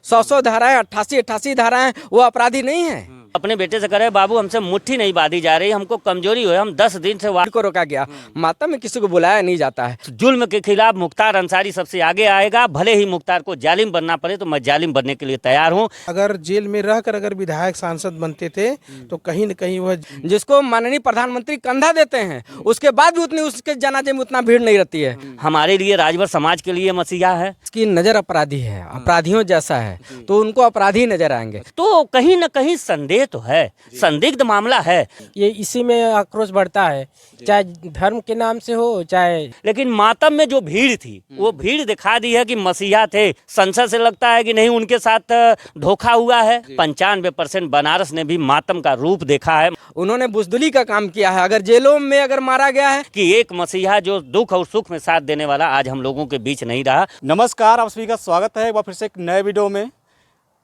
100 धाराएं, 88 धाराएं, वो अपराधी नहीं है। अपने बेटे से करे बाबू हमसे मुट्ठी नहीं बांधी जा रही, हमको कमजोरी हो, हम 10 दिन से को रोका गया, मातम में किसी को बुलाया नहीं जाता है। जुल्म के खिलाफ मुख्तार अंसारी सबसे आगे आएगा, भले ही मुख्तार को जालिम बनना पड़े तो मैं जालिम बनने के लिए तैयार हूँ। अगर जेल में रहकर अगर विधायक सांसद बनते थे तो कहीं न कहीं वह जिसको माननीय प्रधानमंत्री कंधा देते हैं उसके बाद भी उतनी उसके जनाजे में उतना भीड़ नहीं रहती है। हमारे लिए राजभर समाज के लिए मसीहा है। इसकी नजर अपराधी है, अपराधियों जैसा है, तो उनको अपराधी नजर आएंगे। तो कहीं न कहीं संदेह तो है, संदिग्ध मामला है। ये इसी में आक्रोश बढ़ता है, चाहे धर्म के नाम से हो चाहे। लेकिन मातम में जो भीड़ थी वो भीड़ दिखा दी है कि मसीहा थे। संसद से लगता है कि नहीं उनके साथ धोखा हुआ है। 95% बनारस ने भी मातम का रूप देखा है। उन्होंने बुजदिली का काम किया है। अगर जेलों में अगर मारा गया है कि एक मसीहा जो दुख और सुख में साथ देने वाला आज हम लोगों के बीच नहीं रहा। नमस्कार, आप सभी का स्वागत है एक बार फिर से एक नए वीडियो में।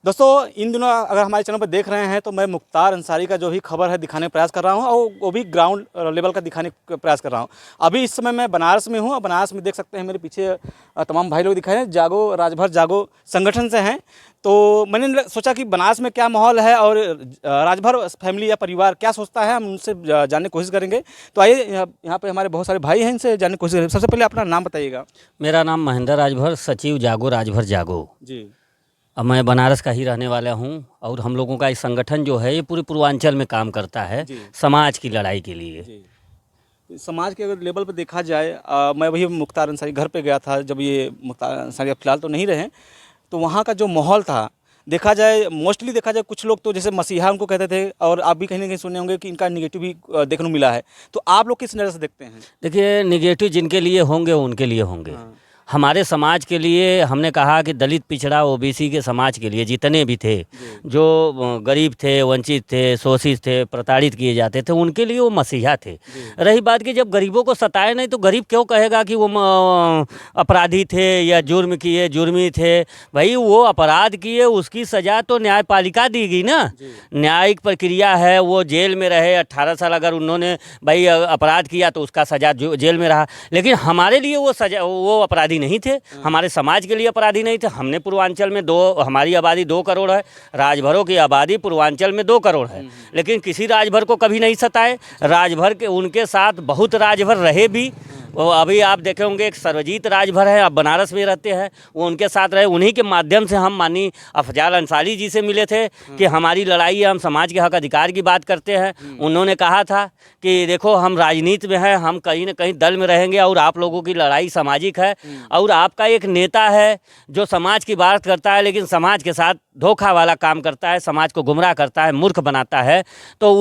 दोस्तों, इन दिनों अगर हमारे चैनल पर देख रहे हैं तो मैं मुख्तार अंसारी का जो भी खबर है दिखाने का प्रयास कर रहा हूं और वो भी ग्राउंड लेवल का दिखाने का प्रयास कर रहा हूं। अभी इस समय मैं बनारस में हूं और बनारस में देख सकते हैं मेरे पीछे तमाम भाई लोग दिखाए हैं, जागो राजभर जागो संगठन से हैं। तो मैंने सोचा कि बनारस में क्या माहौल है और राजभर फैमिली या परिवार क्या सोचता है, हम उनसे जानने की कोशिश करेंगे। तो आइए, यहाँ पे हमारे बहुत सारे भाई हैं, इनसे जानने की कोशिश करेंगे। सबसे पहले अपना नाम बताइएगा। मेरा नाम महेंद्र राजभर, सचिव जागो राजभर जागो जी। अब मैं बनारस का ही रहने वाला हूँ और हम लोगों का इस संगठन जो है ये पूरे पूर्वांचल में काम करता है समाज की लड़ाई के लिए। समाज के अगर लेवल पर देखा जाए, मैं वही मुख्तार अंसारी घर पे गया था जब ये मुख्तार अंसारी फिलहाल तो नहीं रहे, तो वहाँ का जो माहौल था देखा जाए, मोस्टली देखा जाए कुछ लोग तो जैसे मसीहा उनको कहते थे और आप भी कहीं ना कहीं सुने होंगे कि इनका निगेटिव भी देखने को मिला है। तो आप लोग किस नज़र से देखते हैं? देखिए, निगेटिव जिनके लिए होंगे उनके लिए होंगे। हमारे समाज के लिए हमने कहा कि दलित पिछड़ा ओबीसी के समाज के लिए जितने भी थे, जो गरीब थे, वंचित थे, शोषित थे, प्रताड़ित किए जाते थे, उनके लिए वो मसीहा थे। रही बात कि जब गरीबों को सताए नहीं तो गरीब क्यों कहेगा कि वो अपराधी थे या जुर्म किए, जुर्मी थे। भाई वो अपराध किए, उसकी सज़ा तो न्यायपालिका देगी ना। न्यायिक प्रक्रिया है, वो जेल में रहे 18 साल। अगर उन्होंने भाई अपराध किया तो उसका सज़ा जेल में रहा। लेकिन हमारे लिए वो सज़ा, वो अपराधी नहीं थे, हमारे समाज के लिए अपराधी नहीं थे। हमने पूर्वांचल में हमारी आबादी 2 करोड़ है, राजभरों की आबादी पूर्वांचल में 2 करोड़ है, लेकिन किसी राजभर को कभी नहीं सताए। राजभर के उनके साथ बहुत राजभर रहे भी। वो अभी आप देखे होंगे एक सर्वजीत राजभर है, आप बनारस में रहते हैं, वो उनके साथ रहे। उन्हीं के माध्यम से हम माननीय अफजाल अंसारी जी से मिले थे कि हमारी लड़ाई है, हम समाज के हक अधिकार की बात करते हैं। उन्होंने कहा था कि देखो हम राजनीति में हैं, हम कहीं ना कहीं दल में रहेंगे और आप लोगों की लड़ाई सामाजिक है और आपका एक नेता है जो समाज की बात करता है लेकिन समाज के साथ धोखा वाला काम करता है, समाज को गुमराह करता है, मूर्ख बनाता है। तो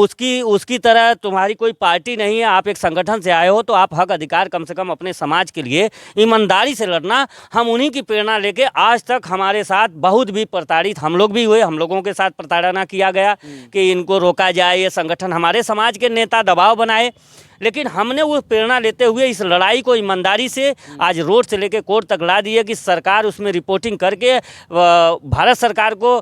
उसकी तरह तुम्हारी कोई पार्टी नहीं है, आप एक संगठन से आए हो तो आप हक अधिकार कम से कम अपने समाज के लिए ईमानदारी से लड़ना। हम उन्हीं की प्रेरणा लेके आज तक हमारे साथ बहुत भी प्रताड़ित हम लोग भी हुए, हम लोगों के साथ प्रताड़ना किया गया कि इनको रोका जाए, ये संगठन हमारे समाज के नेता दबाव बनाए। लेकिन हमने वो प्रेरणा लेते हुए इस लड़ाई को ईमानदारी से आज रोड से लेकर कोर्ट तक ला दिए कि सरकार उसमें रिपोर्टिंग करके भारत सरकार को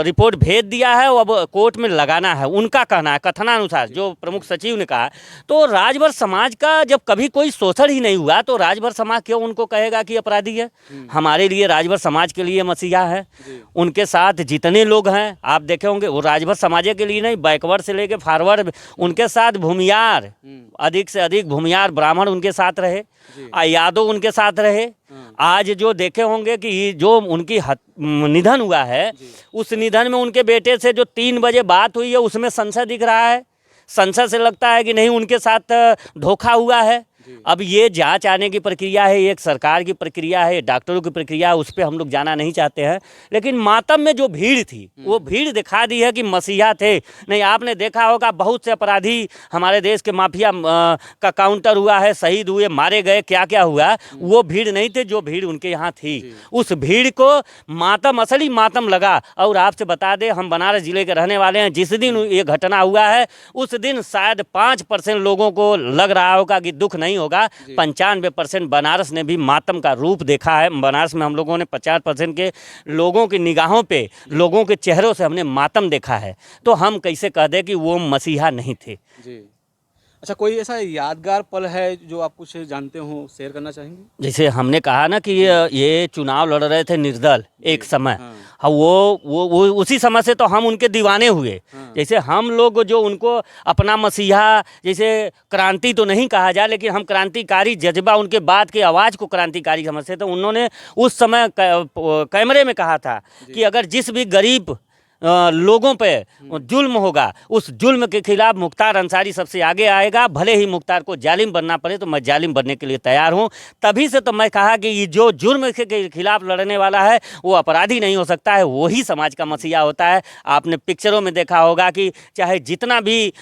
रिपोर्ट भेज दिया है, अब कोर्ट में लगाना है। उनका कहना है, कथनानुसार जो प्रमुख सचिव ने कहा। तो राजभर समाज का जब कभी कोई शोषण ही नहीं हुआ तो राजभर समाज क्यों उनको कहेगा कि अपराधी है? हमारे लिए राजभर समाज के लिए मसीहा है। उनके साथ जितने लोग हैं आप देखे होंगे, वो राजभर समाज के लिए नहीं, बैकवर्ड से लेकर फॉरवर्ड, उनके साथ भूमियार, अधिक से अधिक भूमियार ब्राह्मण उनके साथ रहे, यादव उनके साथ रहे। आज जो देखे होंगे कि जो उनकी निधन हुआ है, उस निधन में उनके बेटे से जो 3 बजे बात हुई है उसमें संशय दिख रहा है। संशय से लगता है कि नहीं उनके साथ धोखा हुआ है। अब ये जांच आने की प्रक्रिया है, एक सरकार की प्रक्रिया है, डॉक्टरों की प्रक्रिया है, उस पर हम लोग जाना नहीं चाहते हैं। लेकिन मातम में जो भीड़ थी वो भीड़ दिखा दी है कि मसीहा थे। नहीं, आपने देखा होगा बहुत से अपराधी हमारे देश के माफिया का काउंटर हुआ है, शहीद हुए, मारे गए, क्या क्या हुआ। वो भीड़ नहीं थे जो भीड़ उनके यहाँ थी। उस भीड़ को मातम, असली मातम लगा। और आपसे बता दें, हम बनारस जिले के रहने वाले हैं। जिस दिन ये घटना हुआ है उस दिन शायद 5% लोगों को लग रहा होगा कि दुख नहीं होगा। 95% बनारस ने भी मातम का रूप देखा है। बनारस में हम लोगों ने 50% के लोगों की निगाहों पे, लोगों के चेहरों से हमने मातम देखा है। तो हम कैसे कह दें कि वो मसीहा नहीं थे? जी। अच्छा, कोई ऐसा यादगार पल है जो आप कुछ जानते हो, शेयर करना चाहेंगे? जैसे हमने कहा ना कि ये चुनाव लड़ रहे थे निर्दल एक समय। हाँ। हाँ, वो उसी समय से तो हम उनके दीवाने हुए। हाँ। जैसे हम लोग जो उनको अपना मसीहा, जैसे क्रांति तो नहीं कहा जाए, लेकिन हम क्रांतिकारी जज्बा, उनके बाद के आवाज़ को क्रांतिकारी समझते थे। उन्होंने उस समय कैमरे में कहा था कि अगर जिस भी गरीब लोगों पे जुल्म होगा, उस जुल्म के खिलाफ मुख्तार अंसारी सबसे आगे आएगा। भले ही मुख्तार को जालिम बनना पड़े तो मैं जालिम बनने के लिए तैयार हूँ। तभी से तो मैं कहा कि ये जो जुर्म के खिलाफ लड़ने वाला है वो अपराधी नहीं हो सकता है, वही समाज का मसीहा होता है। आपने पिक्चरों में देखा होगा कि चाहे जितना भी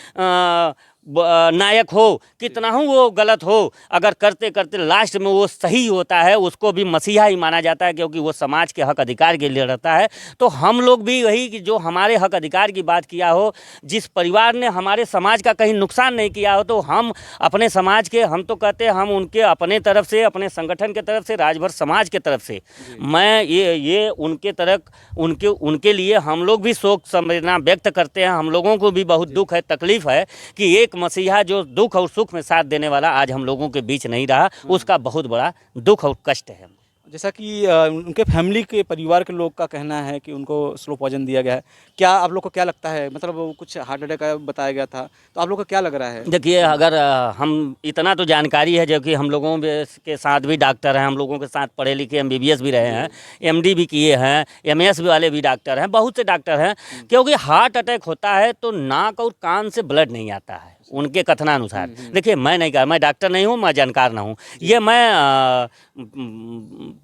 नायक हो, कितना हो वो गलत हो, अगर करते करते लास्ट में वो सही होता है, उसको भी मसीहा ही माना जाता है, क्योंकि वो समाज के हक अधिकार के लिए लड़ता है। तो हम लोग भी वही कि जो हमारे हक अधिकार की बात किया हो, जिस परिवार ने हमारे समाज का कहीं नुकसान नहीं किया हो, तो हम अपने समाज के, हम तो कहते हैं हम उनके अपने तरफ से, अपने संगठन के तरफ से, राजभर समाज के तरफ से मैं ये उनके तरफ उनके लिए हम लोग भी शोक संवेदना व्यक्त करते हैं। हम लोगों को भी बहुत दुख है, तकलीफ़ है कि एक मसीहा जो दुख और सुख में साथ देने वाला आज हम लोगों के बीच नहीं रहा, उसका बहुत बड़ा दुख और कष्ट है। जैसा कि उनके फैमिली के, परिवार के लोग का कहना है कि उनको स्लो पॉइजन दिया गया है। क्या आप लोग को क्या लगता है? मतलब वो कुछ हार्ट अटैक का बताया गया था, तो आप लोग को क्या लग रहा है? देखिए, अगर हम इतना तो जानकारी है, जो कि हम लोगों के साथ भी डॉक्टर हैं, हम लोगों के साथ पढ़े लिखे MBBS भी रहे हैं, MD भी किए हैं, MS वाले भी डॉक्टर हैं, बहुत से डॉक्टर हैं। क्योंकि हार्ट अटैक होता है तो नाक और कान से ब्लड नहीं आता है उनके कथनानुसार। देखिए, मैं नहीं मैं डॉक्टर नहीं हूँ, मैं जानकार ना हूँ, ये मैं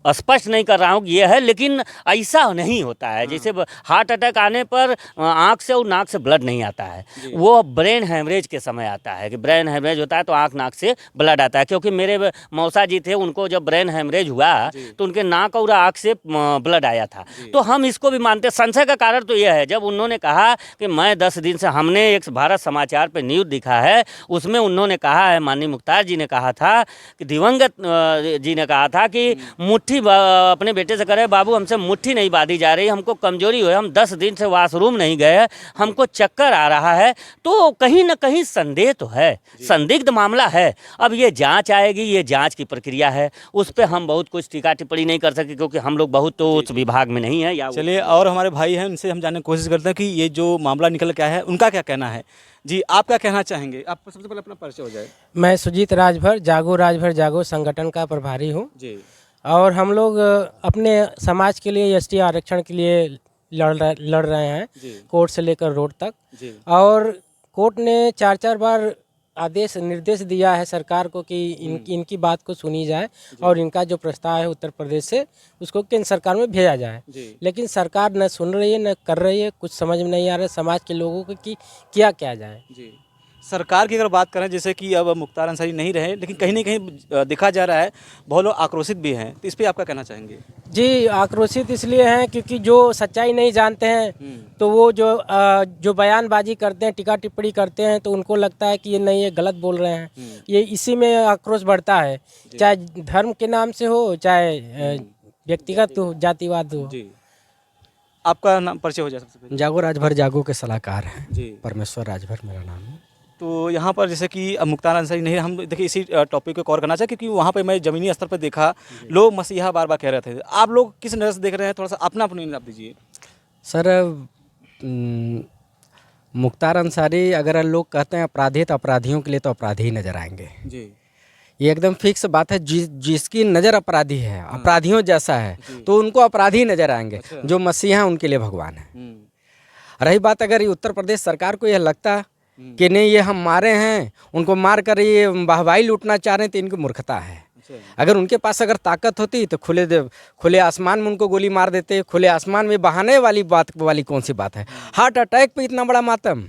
स्पष्ट नहीं कर रहा हूँ कि ये है, लेकिन ऐसा नहीं होता है। जैसे हार्ट अटैक आने पर आँख से और नाक से ब्लड नहीं आता है, वो ब्रेन हेमरेज के समय आता है। कि ब्रेन हेमरेज होता है तो आँख नाक से ब्लड आता है। क्योंकि मेरे मौसा जी थे, उनको जब ब्रेन हेमरेज हुआ तो उनके नाक और आँख से ब्लड आया था। तो हम इसको भी मानते। संशय का कारण तो यह है, जब उन्होंने कहा कि मैं 10 दिन से, हमने एक भारत समाचार पर न्यूज़ दिखा है, उसमें उन्होंने कहा है, माननीय मुख्तार जी ने कहा था कि दिवंगत जी ने कहा था कि मुट्ठी अपने बेटे से करे, बाबू हमसे मुट्ठी नहीं बांधी जा रही, हमको कमजोरी हुई, हम 10 दिन से वॉशरूम नहीं गए, हमको चक्कर आ रहा है। तो कहीं ना कहीं संदेह तो है, संदिग्ध मामला है। अब ये जांच आएगी, ये जांच की प्रक्रिया है, उस पर हम बहुत कुछ टीका टिप्पणी नहीं कर सकते, क्योंकि हम लोग बहुत तो उस विभाग में नहीं है। या चलिए, और हमारे भाई हैं, उनसे हम जानने की कोशिश करते हैं कि ये जो मामला निकल के आया है, उनका क्या कहना है। जी, आप क्या कहना चाहेंगे? आप सबसे पहले अपना परिचय हो जाए। मैं सुजीत राजभर जागो संगठन का प्रभारी हूँ। जी। और हम लोग अपने समाज के लिए ST आरक्षण के लिए लड़ रहे हैं, कोर्ट से लेकर रोड तक। जी। और कोर्ट ने 4 बार निर्देश दिया है सरकार को कि इनकी बात को सुनी जाए और इनका जो प्रस्ताव है उत्तर प्रदेश से, उसको केंद्र सरकार में भेजा जाए। लेकिन सरकार न सुन रही है, न कर रही है, कुछ समझ में नहीं आ रहा है समाज के लोगों को कि क्या किया जाए। जी। सरकार की अगर बात करें, जैसे कि अब मुख्तार अंसारी नहीं रहे, लेकिन कहीं ना कहीं देखा जा रहा है बहुत लोग आक्रोशित भी हैं, तो इस पर आप क्या कहना चाहेंगे? जी, आक्रोशित इसलिए हैं क्योंकि जो सच्चाई नहीं जानते हैं तो वो जो बयानबाजी करते हैं, टीका टिप्पणी करते हैं, तो उनको लगता है कि ये नहीं, ये गलत बोल रहे हैं। ये इसी में आक्रोश बढ़ता है, चाहे धर्म के नाम से हो, चाहे व्यक्तिगत हो, जातिवाद हो। जी। आपका नाम परिचय हो जाए सबसे पहले। जागो राजभर जागो के सलाहकार हैं जी। परमेश्वर राजभर मेरा नाम है। तो यहाँ पर जैसे कि अब मुख्तार अंसारी नहीं, हम देखिए इसी टॉपिक को कवर करना चाहिए, क्योंकि वहाँ पे मैं ज़मीनी स्तर पर देखा लोग मसीहा बार बार कह रहे थे। आप लोग किस नज़र से देख रहे हैं? थोड़ा सा अपना ओपिनियन आप दीजिए। सर, मुख्तार अंसारी अगर लोग कहते हैं अपराधी, तो अपराधियों के लिए तो अपराधी ही नज़र आएंगे। जी। ये एकदम फिक्स बात है। जिसकी नज़र अपराधी है, अपराधियों जैसा है, तो उनको अपराधी नज़र आएंगे। जो मसीहा हैं उनके लिए भगवान है। रही बात, अगर ये उत्तर प्रदेश सरकार को यह लगता कि नहीं ये हम मारे हैं, उनको मार कर ये वाहवाही लूटना चाह रहे हैं, तो इनकी मूर्खता है। अगर उनके पास अगर ताकत होती तो खुले आसमान में उनको गोली मार देते। खुले आसमान में बहाने वाली कौन सी बात है? हार्ट अटैक पे इतना बड़ा मातम,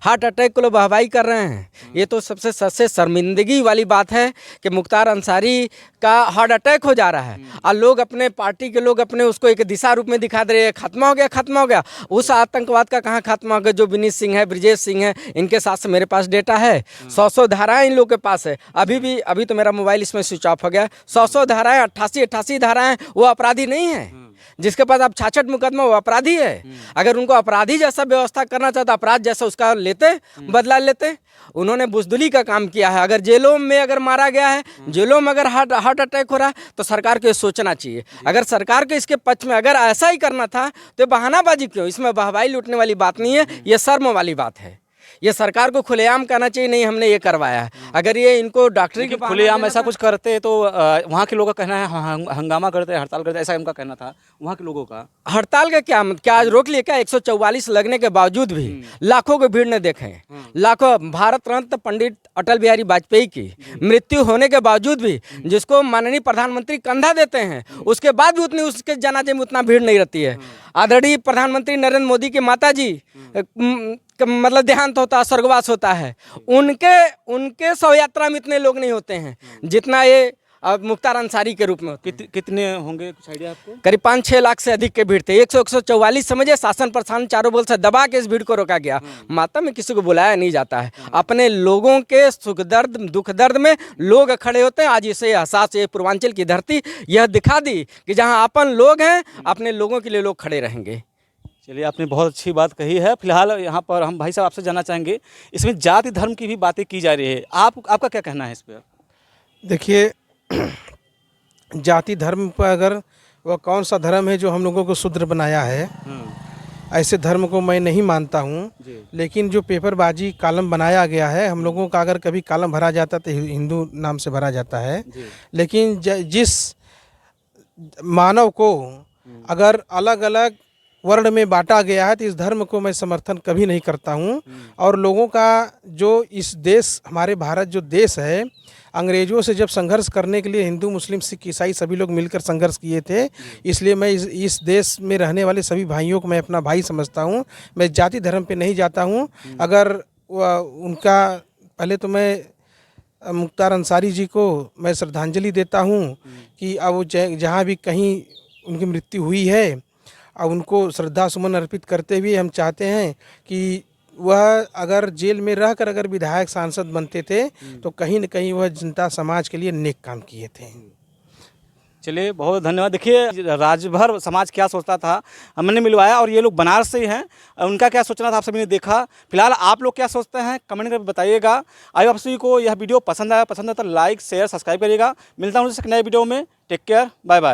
हार्ट अटैक को लोग वाहवाही कर रहे हैं। ये तो सबसे शर्मिंदगी वाली बात है कि मुख्तार अंसारी का हार्ट अटैक हो जा रहा है और लोग अपने पार्टी के लोग अपने उसको एक दिशा रूप में दिखा दे रहे हैं, खत्म हो गया, खत्म हो गया। उस आतंकवाद का कहाँ खत्म हो गया? जो विनीत सिंह है, ब्रिजेश सिंह है, इनके साथ से मेरे पास डेटा है। 100 धाराएं इन लोग के पास है। अभी तो मेरा मोबाइल इसमें स्विच ऑफ हो गया। 100 धाराएं, 88 धाराएं, वो अपराधी नहीं है। जिसके पास आप छाछठ मुकदमा, वो अपराधी है। अगर उनको अपराधी जैसा व्यवस्था करना चाहता, अपराध जैसा उसका लेते, बदला लेते। उन्होंने बुजदिली का काम किया है। अगर जेलों में अगर मारा गया है, जेलों में अगर हार्ट अटैक हो रहा है, तो सरकार को ये सोचना चाहिए। अगर सरकार को इसके पक्ष में अगर ऐसा ही करना था तो बहानाबाजी क्यों? इसमें बहवाई लूटने वाली बात नहीं है, ये शर्म वाली बात है। ये सरकार को खुलेआम कहना चाहिए, नहीं हमने ये करवाया है। अगर ये इनको डॉक्टरी के खुलेआम ऐसा कुछ करते तो वहाँ के लोगों का कहना है हंगामा करते, हड़ताल करते, ऐसा उनका कहना था वहाँ के लोगों का। हड़ताल का क्या आज रोक लिए क्या? 144 लगने के बावजूद भी लाखों की भीड़ ने देखे, लाखों। भारत रत्न पंडित अटल बिहारी वाजपेयी की मृत्यु होने के बावजूद भी, जिसको माननीय प्रधानमंत्री कंधा देते हैं, उसके बाद भी उतनी उसके जनाजे में उतना भीड़ नहीं रहती है। आदरणीय प्रधानमंत्री नरेंद्र मोदी की माता जी मतलब देहांत होता है, स्वर्गवास होता है, उनके शव यात्रा में इतने लोग नहीं होते हैं जितना ये मुख्तार अंसारी के रूप में होते हैं। कितने होंगे, कुछ आइडिया आपको? करीब 5-6 लाख से अधिक के भीड़ थे। 144 समझे, शासन प्रशासन चारों बगल से दबा के इस भीड़ को रोका गया। माता में किसी को बुलाया नहीं जाता है। अपने लोगों के सुख दर्द दुख दर्द में लोग खड़े होते हैं। आज इसे एहसास, ये पूर्वांचल की धरती यह दिखा दी कि जहाँ अपन लोग हैं, अपने लोगों के लिए लोग खड़े रहेंगे। चलिए, आपने बहुत अच्छी बात कही है। फिलहाल यहाँ पर हम भाई साहब आपसे जानना चाहेंगे, इसमें जाति धर्म की भी बातें की जा रही है, आपका क्या कहना है इस पर? देखिए, जाति धर्म पर अगर वह कौन सा धर्म है जो हम लोगों को शूद्र बनाया है, ऐसे धर्म को मैं नहीं मानता हूँ। लेकिन जो पेपरबाजी कॉलम बनाया गया है, हम लोगों का अगर कभी कॉलम भरा जाता तो हिंदू नाम से भरा जाता है। लेकिन जिस मानव को अगर अलग अलग वर्ण में बांटा गया है, तो इस धर्म को मैं समर्थन कभी नहीं करता हूँ। और लोगों का जो इस देश, हमारे भारत जो देश है, अंग्रेज़ों से जब संघर्ष करने के लिए हिंदू मुस्लिम सिख ईसाई सभी लोग मिलकर संघर्ष किए थे। इसलिए मैं इस देश में रहने वाले सभी भाइयों को मैं अपना भाई समझता हूँ। मैं जाति धर्म पे नहीं जाता हूँ। अगर उनका, पहले तो मैं मुख्तार अंसारी जी को मैं श्रद्धांजलि देता हूँ कि अब जहाँ भी कहीं उनकी मृत्यु हुई है, अब उनको श्रद्धा सुमन अर्पित करते हुए हम चाहते हैं कि वह अगर जेल में रहकर अगर विधायक सांसद बनते थे तो कहीं न कहीं वह जनता समाज के लिए नेक काम किए थे। चलिए, बहुत धन्यवाद। देखिए, राजभर समाज क्या सोचता था हमने मिलवाया, और ये लोग बनारस से ही हैं, उनका क्या सोचना था आप सभी ने देखा। फिलहाल आप लोग क्या सोचते हैं कमेंट करके बताइएगा। आई आप सभी को यह वीडियो पसंद आया तो लाइक शेयर सब्सक्राइब करिएगा। मिलता हूँ नए वीडियो में। Take care, bye bye.